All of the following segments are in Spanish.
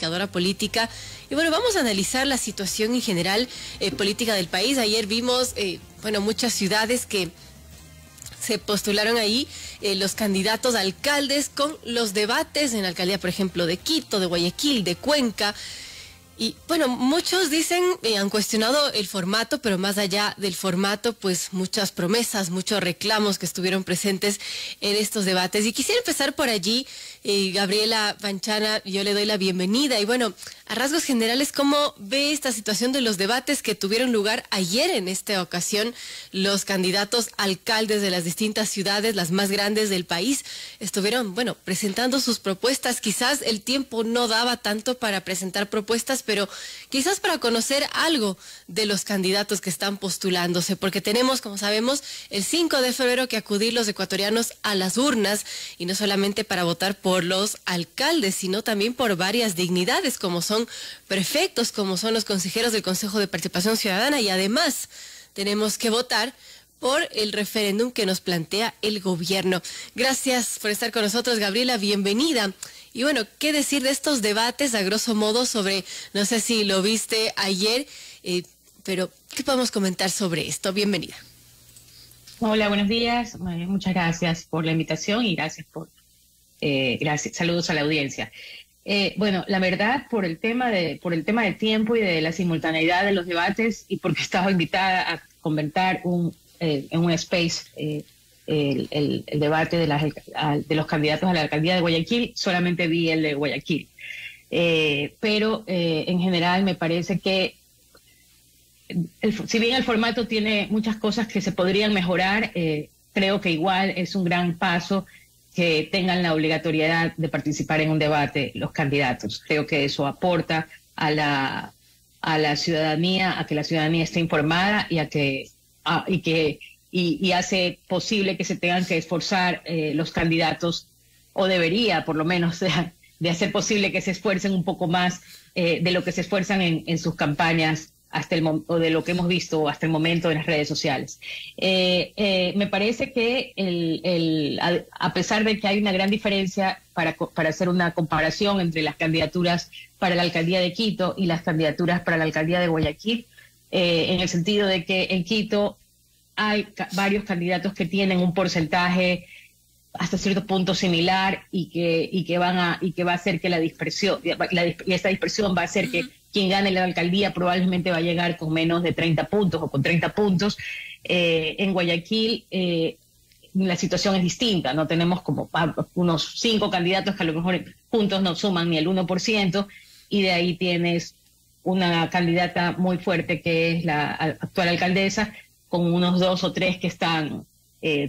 comunicadora política. Y bueno, vamos a analizar la situación en general política del país. Ayer vimos, muchas ciudades que se postularon ahí los candidatos a alcaldes con los debates en la alcaldía, por ejemplo, de Quito, de Guayaquil, de Cuenca. Y bueno, muchos dicen, han cuestionado el formato, pero más allá del formato, pues muchas promesas, muchos reclamos que estuvieron presentes en estos debates. Y quisiera empezar por allí, Gabriela Panchana, yo le doy la bienvenida. Y bueno, a rasgos generales, ¿cómo ve esta situación de los debates que tuvieron lugar ayer en esta ocasión? Los candidatos alcaldes de las distintas ciudades, las más grandes del país, estuvieron, presentando sus propuestas. Quizás el tiempo no daba tanto para presentar propuestas, pero quizás para conocer algo de los candidatos que están postulándose, porque tenemos, como sabemos, el 5 de febrero que acudir los ecuatorianos a las urnas, y no solamente para votar por los alcaldes, sino también por varias dignidades, como son prefectos, como son los consejeros del Consejo de Participación Ciudadana, y además tenemos que votar por el referéndum que nos plantea el gobierno. Gracias por estar con nosotros, Gabriela, bienvenida. Y bueno, ¿qué decir de estos debates a grosso modo sobre, no sé si lo viste ayer, pero ¿qué podemos comentar sobre esto? Bienvenida. Hola, buenos días. Muchas gracias por la invitación y gracias por saludos a la audiencia. La verdad, por el tema del tiempo y de la simultaneidad de los debates, y porque estaba invitada a comentar en un space el debate de los candidatos a la alcaldía de Guayaquil, solamente vi el de Guayaquil. Pero en general me parece que, si bien el formato tiene muchas cosas que se podrían mejorar, creo que igual es un gran paso que tengan la obligatoriedad de participar en un debate los candidatos. Creo que eso aporta a la ciudadanía, a que la ciudadanía esté informada y hace posible que se tengan que esforzar los candidatos, o debería por lo menos de hacer posible que se esfuercen un poco más de lo que se esfuerzan en sus campañas o de lo que hemos visto hasta el momento en las redes sociales. Me parece que a pesar de que hay una gran diferencia para hacer una comparación entre las candidaturas para la alcaldía de Quito y las candidaturas para la alcaldía de Guayaquil, en el sentido de que en Quito hay varios candidatos que tienen un porcentaje hasta cierto punto similar y que va a hacer que la dispersión, y esta dispersión va a hacer que quien gane la alcaldía probablemente va a llegar con menos de 30 puntos o con 30 puntos. En Guayaquil la situación es distinta, no tenemos como unos 5 candidatos que a lo mejor juntos no suman ni el 1%, y de ahí tienes una candidata muy fuerte que es la actual alcaldesa, con unos 2 o 3 que están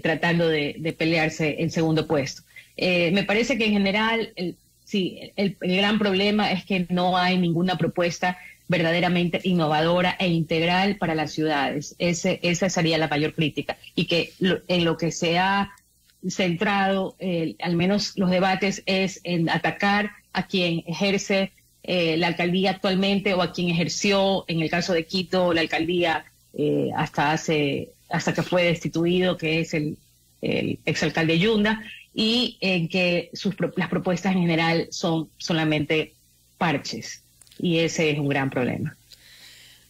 tratando de pelearse el segundo puesto. Me parece que en general el gran problema es que no hay ninguna propuesta verdaderamente innovadora e integral para las ciudades. Esa sería la mayor crítica, y que en lo que se ha centrado, al menos los debates, es en atacar a quien ejerce la alcaldía actualmente, o a quien ejerció, en el caso de Quito, la alcaldía hasta que fue destituido, que es el exalcalde Yunda, y en que las propuestas en general son solamente parches, y ese es un gran problema.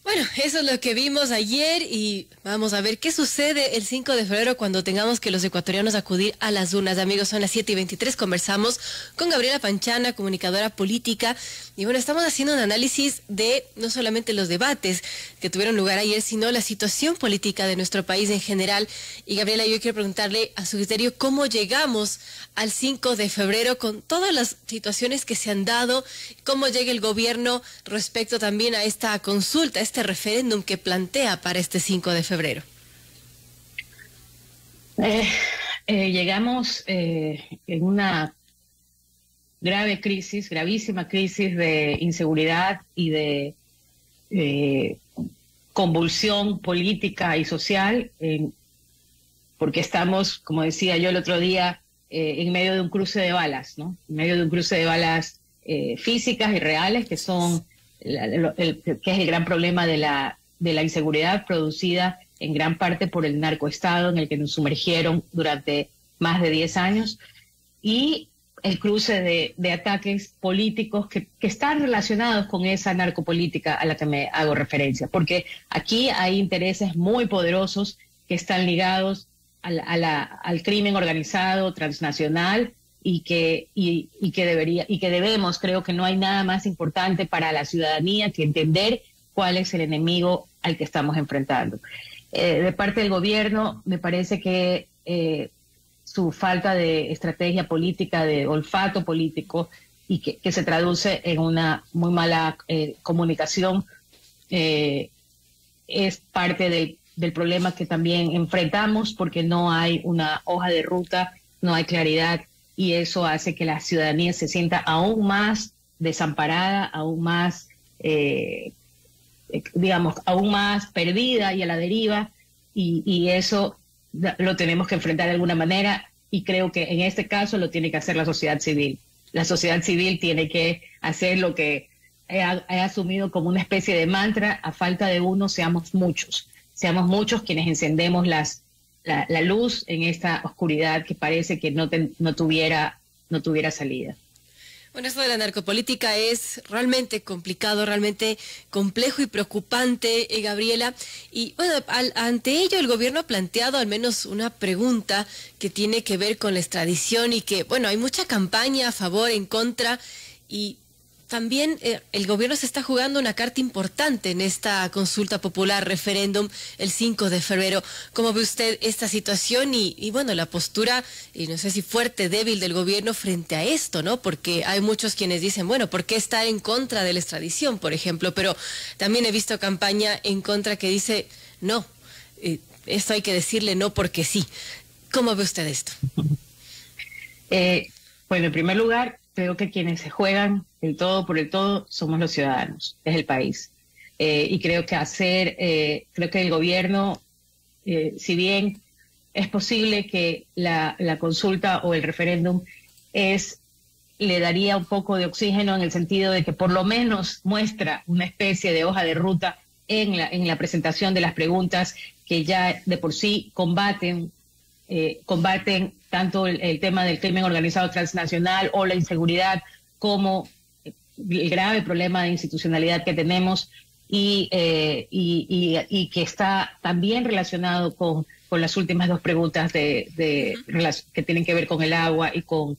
Bueno, eso es lo que vimos ayer, y vamos a ver qué sucede el 5 de febrero cuando tengamos que los ecuatorianos acudir a las urnas. Amigos, son las 7:23, conversamos con Gabriela Panchana, comunicadora política, y bueno, estamos haciendo un análisis de no solamente los debates que tuvieron lugar ayer, sino la situación política de nuestro país en general. Y Gabriela, yo quiero preguntarle a su criterio cómo llegamos al 5 de febrero con todas las situaciones que se han dado, cómo llega el gobierno respecto también a esta consulta, este referéndum que plantea para este 5 de febrero. Llegamos en una gravísima crisis de inseguridad y de convulsión política y social, porque estamos, como decía yo el otro día, en medio de un cruce de balas, ¿no? En medio de un cruce de balas físicas y reales, que son que es el gran problema de la inseguridad, producida en gran parte por el narcoestado en el que nos sumergieron durante más de 10 años, y el cruce de ataques políticos que están relacionados con esa narcopolítica a la que me hago referencia, porque aquí hay intereses muy poderosos que están ligados al crimen organizado transnacional y que debemos, creo que no hay nada más importante para la ciudadanía que entender cuál es el enemigo al que estamos enfrentando. De parte del gobierno, me parece que su falta de estrategia política, de olfato político, y que se traduce en una muy mala comunicación, es parte del problema que también enfrentamos, porque no hay una hoja de ruta, no hay claridad, y eso hace que la ciudadanía se sienta aún más desamparada, aún más, aún más perdida y a la deriva, y eso lo tenemos que enfrentar de alguna manera, y creo que en este caso lo tiene que hacer la sociedad civil. La sociedad civil tiene que hacer lo que he asumido como una especie de mantra: a falta de uno, seamos muchos quienes encendemos la luz en esta oscuridad que parece que no tuviera salida. Bueno, esto de la narcopolítica es realmente complicado, realmente complejo y preocupante, Gabriela. Y bueno, ante ello el gobierno ha planteado al menos una pregunta que tiene que ver con la extradición, y que, bueno, hay mucha campaña a favor, en contra, y también el gobierno se está jugando una carta importante en esta consulta popular, referéndum, el 5 de febrero. ¿Cómo ve usted esta situación y bueno, la postura, y no sé si fuerte, débil del gobierno frente a esto, ¿no? Porque hay muchos quienes dicen, bueno, ¿por qué está en contra de la extradición, por ejemplo? Pero también he visto campaña en contra que dice, no, esto hay que decirle no porque sí. ¿Cómo ve usted esto? Bueno, en primer lugar, creo que quienes se juegan el todo por el todo somos los ciudadanos, es el país. Y creo que el gobierno, si bien es posible que la consulta o el referéndum le daría un poco de oxígeno, en el sentido de que por lo menos muestra una especie de hoja de ruta en la presentación de las preguntas, que ya de por sí combaten tanto el tema del crimen organizado transnacional o la inseguridad, como el grave problema de institucionalidad que tenemos, y que está también relacionado con las últimas dos preguntas que tienen que ver con el agua y con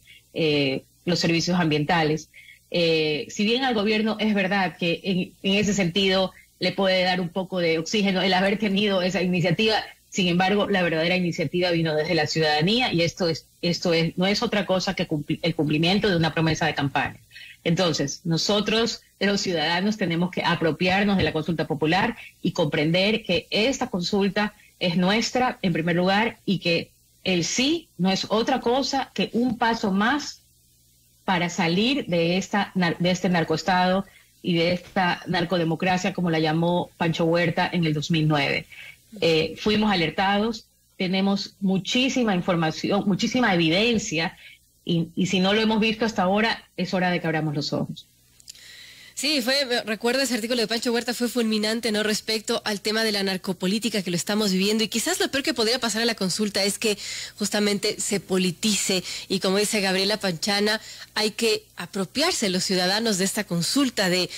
los servicios ambientales. Si bien al gobierno es verdad que en ese sentido le puede dar un poco de oxígeno el haber tenido esa iniciativa, sin embargo, la verdadera iniciativa vino desde la ciudadanía, y esto no es otra cosa que el cumplimiento de una promesa de campaña. Entonces, nosotros, los ciudadanos, tenemos que apropiarnos de la consulta popular y comprender que esta consulta es nuestra, en primer lugar, y que el sí no es otra cosa que un paso más para salir de este narcoestado y de esta narcodemocracia, como la llamó Pancho Huerta en el 2009. Fuimos alertados, tenemos muchísima información, muchísima evidencia, y si no lo hemos visto hasta ahora, es hora de que abramos los ojos. Sí, recuerdo ese artículo de Pancho Huerta, fue fulminante, ¿no?, respecto al tema de la narcopolítica que lo estamos viviendo, y quizás lo peor que podría pasar a la consulta es que justamente se politice, y como dice Gabriela Panchana, hay que apropiarse los ciudadanos de esta consulta, de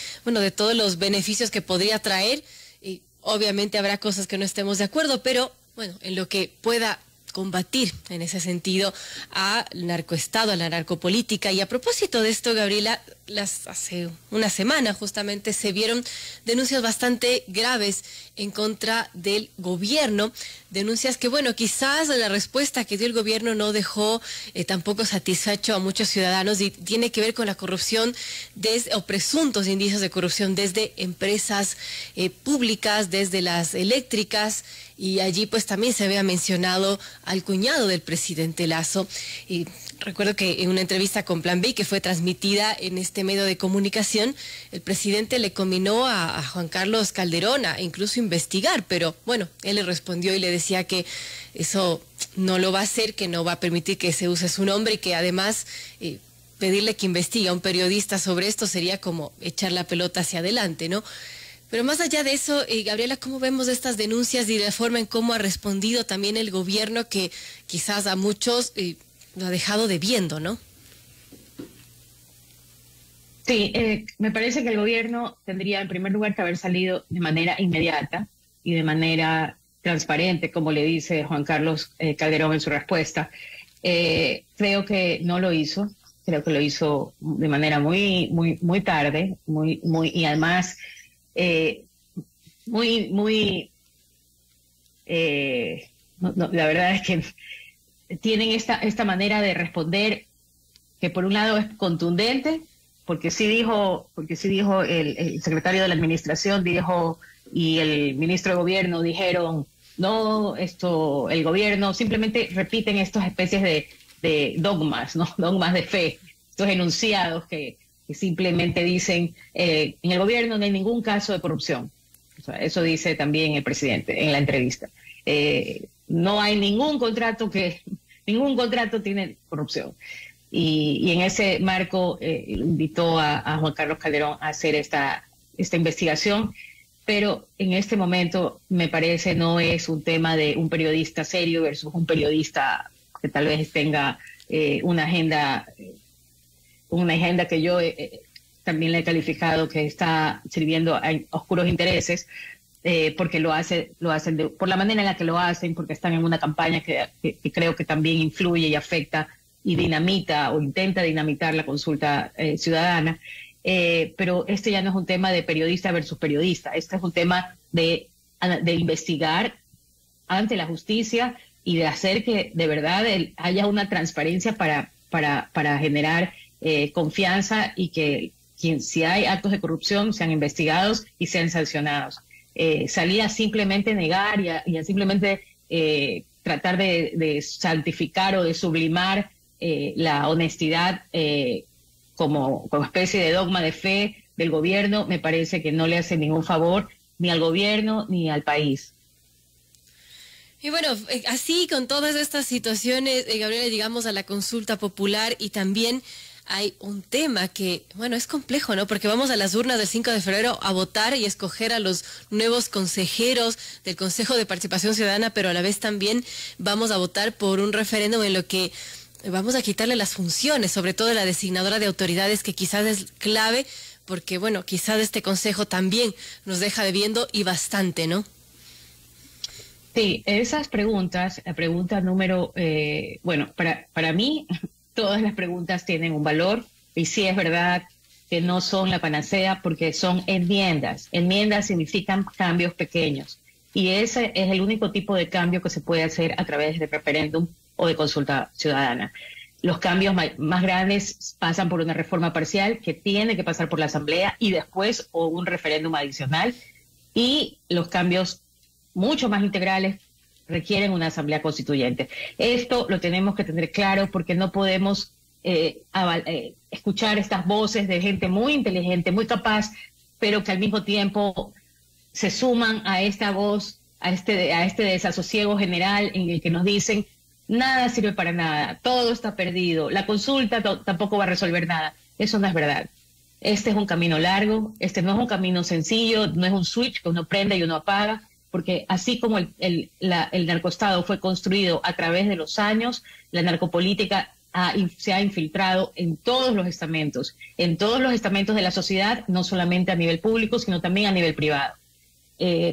todos los beneficios que podría traer. Y obviamente habrá cosas que no estemos de acuerdo, pero bueno, en lo que pueda combatir en ese sentido al narcoestado, a la narcopolítica. Y a propósito de esto, Gabriela, hace una semana justamente se vieron denuncias bastante graves en contra del gobierno, denuncias que, bueno, quizás la respuesta que dio el gobierno no dejó tampoco satisfecho a muchos ciudadanos, y tiene que ver con la corrupción o presuntos indicios de corrupción desde empresas públicas, desde las eléctricas, y allí pues también se había mencionado al cuñado del presidente Lazo. Y recuerdo que en una entrevista con Plan B, que fue transmitida en este medio de comunicación, el presidente le combinó a Juan Carlos Calderón a incluso investigar, pero bueno, él le respondió y le decía que eso no lo va a hacer, que no va a permitir que se use su nombre, y que además pedirle que investigue a un periodista sobre esto sería como echar la pelota hacia adelante, ¿no? Pero más allá de eso, Gabriela, ¿cómo vemos estas denuncias y la forma en cómo ha respondido también el gobierno, que quizás a muchos lo ha dejado debiendo, ¿no? Sí, me parece que el gobierno tendría en primer lugar que haber salido de manera inmediata y de manera transparente, como le dice Juan Carlos Calderón en su respuesta. Creo que no lo hizo, creo que lo hizo de manera muy tarde, y además muy, la verdad es que tienen esta manera de responder que por un lado es contundente, porque sí dijo el secretario de la administración dijo y el ministro de gobierno dijeron, no, el gobierno simplemente repiten estas especies de dogmas, ¿no? Dogmas de fe, estos enunciados que simplemente dicen, en el gobierno no hay ningún caso de corrupción. O sea, eso dice también el presidente en la entrevista. No hay ningún contrato tiene corrupción. Y en ese marco invitó a Juan Carlos Calderón a hacer esta investigación, pero en este momento me parece no es un tema de un periodista serio versus un periodista que tal vez tenga una agenda que yo también le he calificado que está sirviendo a oscuros intereses, porque lo hacen por la manera en la que lo hacen, porque están en una campaña que creo que también influye y afecta y dinamita o intenta dinamitar la consulta ciudadana. Pero este ya no es un tema de periodista versus periodista, este es un tema de investigar ante la justicia y de hacer que de verdad haya una transparencia para generar confianza y que si hay actos de corrupción sean investigados y sean sancionados. Salir a simplemente negar y a simplemente tratar de santificar o de sublimar la honestidad como especie de dogma de fe del gobierno, me parece que no le hace ningún favor ni al gobierno ni al país. Y bueno, así con todas estas situaciones, Gabriela, llegamos a la consulta popular y también hay un tema que, bueno, es complejo, ¿no? Porque vamos a las urnas del 5 de febrero a votar y escoger a los nuevos consejeros del Consejo de Participación Ciudadana, pero a la vez también vamos a votar por un referéndum en lo que vamos a quitarle las funciones, sobre todo la designadora de autoridades, que quizás es clave, porque, bueno, quizás este consejo también nos deja debiendo y bastante, ¿no? Sí, esas preguntas, la pregunta número, bueno, para mí todas las preguntas tienen un valor y sí es verdad que no son la panacea porque son enmiendas. Enmiendas significan cambios pequeños y ese es el único tipo de cambio que se puede hacer a través de referéndum o de consulta ciudadana. Los cambios más grandes pasan por una reforma parcial que tiene que pasar por la Asamblea y después o un referéndum adicional, y los cambios mucho más integrales requieren una Asamblea Constituyente. Esto lo tenemos que tener claro porque no podemos escuchar estas voces de gente muy inteligente, muy capaz, pero que al mismo tiempo se suman a esta voz, a este desasosiego general en el que nos dicen nada sirve para nada, todo está perdido, la consulta tampoco va a resolver nada. Eso no es verdad. Este es un camino largo, este no es un camino sencillo, no es un switch que uno prende y uno apaga, porque así como el narcoestado fue construido a través de los años, la narcopolítica se ha infiltrado en todos los estamentos de la sociedad, no solamente a nivel público, sino también a nivel privado.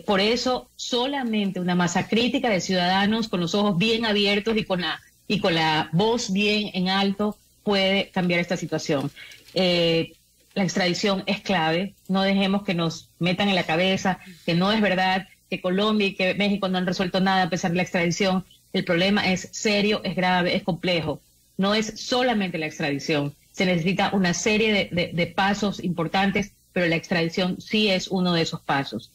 Por eso, solamente una masa crítica de ciudadanos con los ojos bien abiertos y con la voz bien en alto puede cambiar esta situación. La extradición es clave, no dejemos que nos metan en la cabeza que no es verdad, que Colombia y que México no han resuelto nada a pesar de la extradición. El problema es serio, es grave, es complejo. No es solamente la extradición, se necesita una serie de pasos importantes, pero la extradición sí es uno de esos pasos.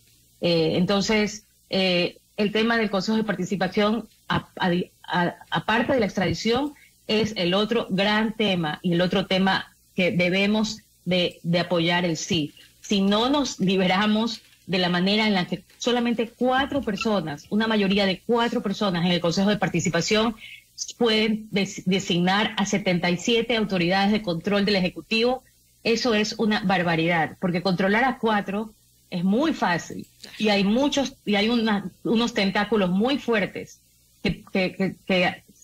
Entonces, el tema del Consejo de Participación, aparte de la extradición, es el otro gran tema y el otro tema que debemos de apoyar el sí. Si no nos liberamos de la manera en la que solamente 4 personas, una mayoría de 4 personas en el Consejo de Participación pueden designar a 77 autoridades de control del Ejecutivo, eso es una barbaridad, porque controlar a 4 es muy fácil y hay unos tentáculos muy fuertes que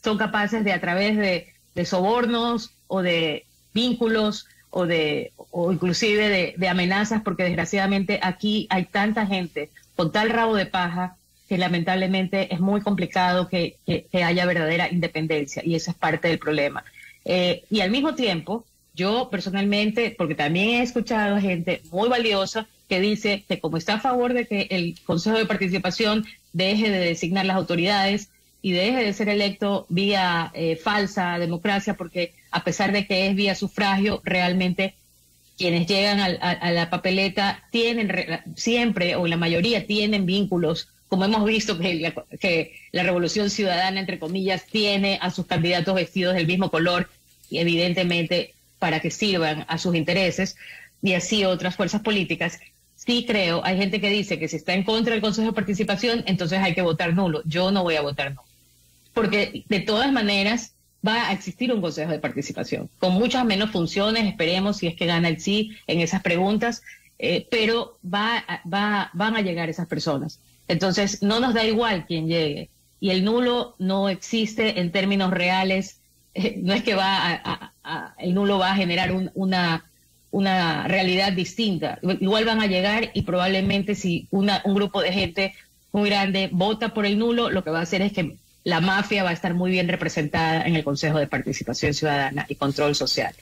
son capaces de, a través de sobornos o de vínculos o inclusive de amenazas, porque desgraciadamente aquí hay tanta gente con tal rabo de paja que lamentablemente es muy complicado que haya verdadera independencia, y eso es parte del problema. Y al mismo tiempo, yo personalmente, porque también he escuchado a gente muy valiosa que dice que como está a favor de que el Consejo de Participación deje de designar las autoridades y deje de ser electo vía falsa democracia, porque a pesar de que es vía sufragio, realmente quienes llegan a la papeleta tienen siempre, o la mayoría tienen vínculos, como hemos visto que la Revolución Ciudadana, entre comillas, tiene a sus candidatos vestidos del mismo color, y evidentemente para que sirvan a sus intereses, y así otras fuerzas políticas. Sí creo, hay gente que dice que si está en contra del Consejo de Participación, entonces hay que votar nulo. Yo no voy a votar nulo, porque de todas maneras va a existir un Consejo de Participación, con muchas menos funciones, esperemos, si es que gana el sí en esas preguntas, pero van a llegar esas personas. Entonces, no nos da igual quién llegue. Y el nulo no existe en términos reales, no es que el nulo va a generar una realidad distinta. Igual van a llegar, y probablemente si un grupo de gente muy grande vota por el nulo, lo que va a hacer es que la mafia va a estar muy bien representada en el Consejo de Participación Ciudadana y Control Social.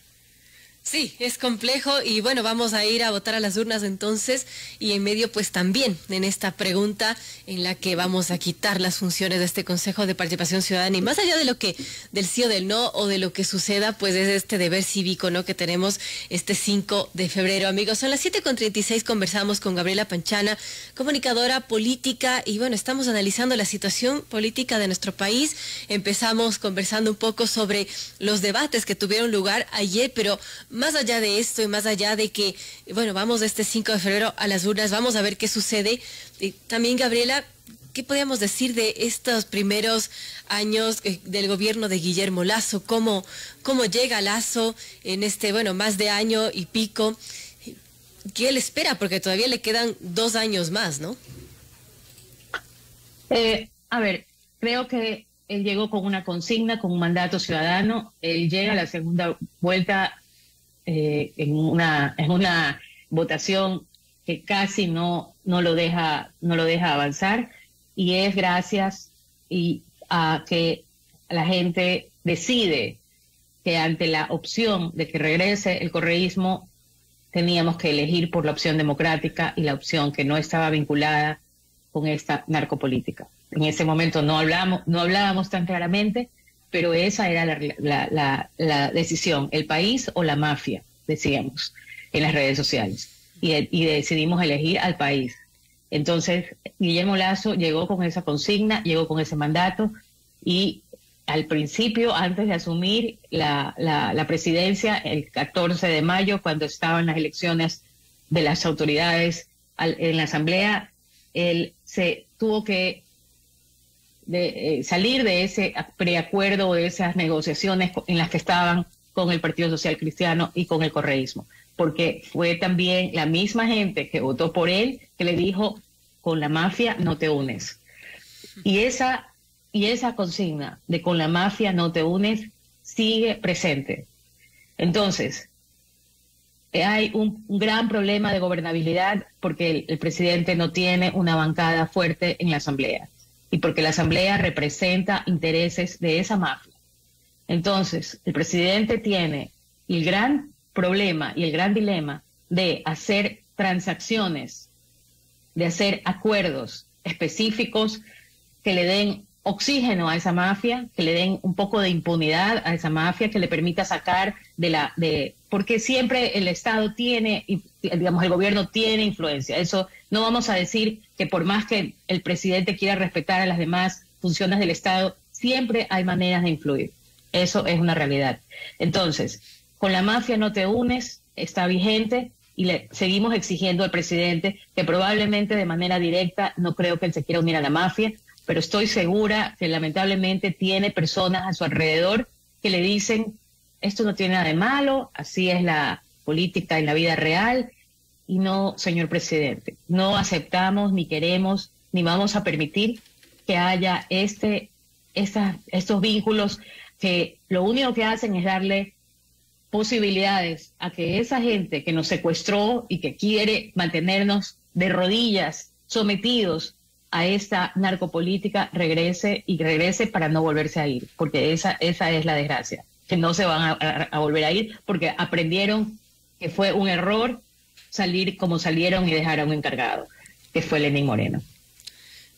Sí, es complejo, y bueno, vamos a ir a votar a las urnas entonces, y en medio pues también en esta pregunta en la que vamos a quitar las funciones de este Consejo de Participación Ciudadana, y más allá de del sí o del no, o de lo que suceda, pues es este deber cívico, ¿no?, que tenemos este 5 de febrero. Amigos, son las 7:36, conversamos con Gabriela Panchana, comunicadora política, y bueno, estamos analizando la situación política de nuestro país. Empezamos conversando un poco sobre los debates que tuvieron lugar ayer, pero más allá de esto, y más allá de que, bueno, vamos este 5 de febrero a las urnas, vamos a ver qué sucede. También, Gabriela, ¿qué podríamos decir de estos primeros años del gobierno de Guillermo Lasso? ¿Cómo llega Lasso en este, bueno, más de año y pico? ¿Qué le espera? Porque todavía le quedan 2 años más, ¿no? A ver, creo que él llegó con una consigna, con un mandato ciudadano. Él llega a la segunda vuelta en una votación que casi no lo deja avanzar, y es gracias a que la gente decide que ante la opción de que regrese el correísmo teníamos que elegir por la opción democrática y la opción que no estaba vinculada con esta narcopolítica. En ese momento no hablábamos tan claramente, pero esa era la decisión, el país o la mafia, decíamos en las redes sociales, y decidimos elegir al país. Entonces, Guillermo Lasso llegó con esa consigna, llegó con ese mandato, y al principio, antes de asumir la presidencia, el 14 de mayo, cuando estaban las elecciones de las autoridades en la Asamblea, él se tuvo que salir de ese preacuerdo, de esas negociaciones en las que estaban con el Partido Social Cristiano y con el correísmo, porque fue también la misma gente que votó por él que le dijo: con la mafia no te unes. Y esa consigna de con la mafia no te unes sigue presente. Entonces, hay un gran problema de gobernabilidad, porque el presidente no tiene una bancada fuerte en la Asamblea, y porque la Asamblea representa intereses de esa mafia. Entonces, el presidente tiene el gran problema y el gran dilema de hacer transacciones, de hacer acuerdos específicos que le den oxígeno a esa mafia, que le den un poco de impunidad a esa mafia, que le permita sacar porque siempre el Estado tiene, digamos, el gobierno tiene influencia. Eso no vamos a decir que por más que el presidente quiera respetar a las demás funciones del Estado, siempre hay maneras de influir. Eso es una realidad. Entonces, con la mafia no te unes, está vigente, y le seguimos exigiendo al presidente que probablemente de manera directa, no creo que él se quiera unir a la mafia, pero estoy segura que lamentablemente tiene personas a su alrededor que le dicen: esto no tiene nada de malo, así es la política en la vida real. Y no, señor presidente, no aceptamos, ni queremos, ni vamos a permitir que haya estos vínculos que lo único que hacen es darle posibilidades a que esa gente que nos secuestró y que quiere mantenernos de rodillas, sometidos a esta narcopolítica, regrese para no volverse a ir, porque esa es la desgracia, que no se van a volver a ir porque aprendieron que fue un error salir como salieron y dejar a un encargado, que fue Lenín Moreno.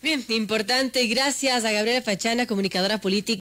Bien, importante. Gracias a Gabriela Pachana, comunicadora política.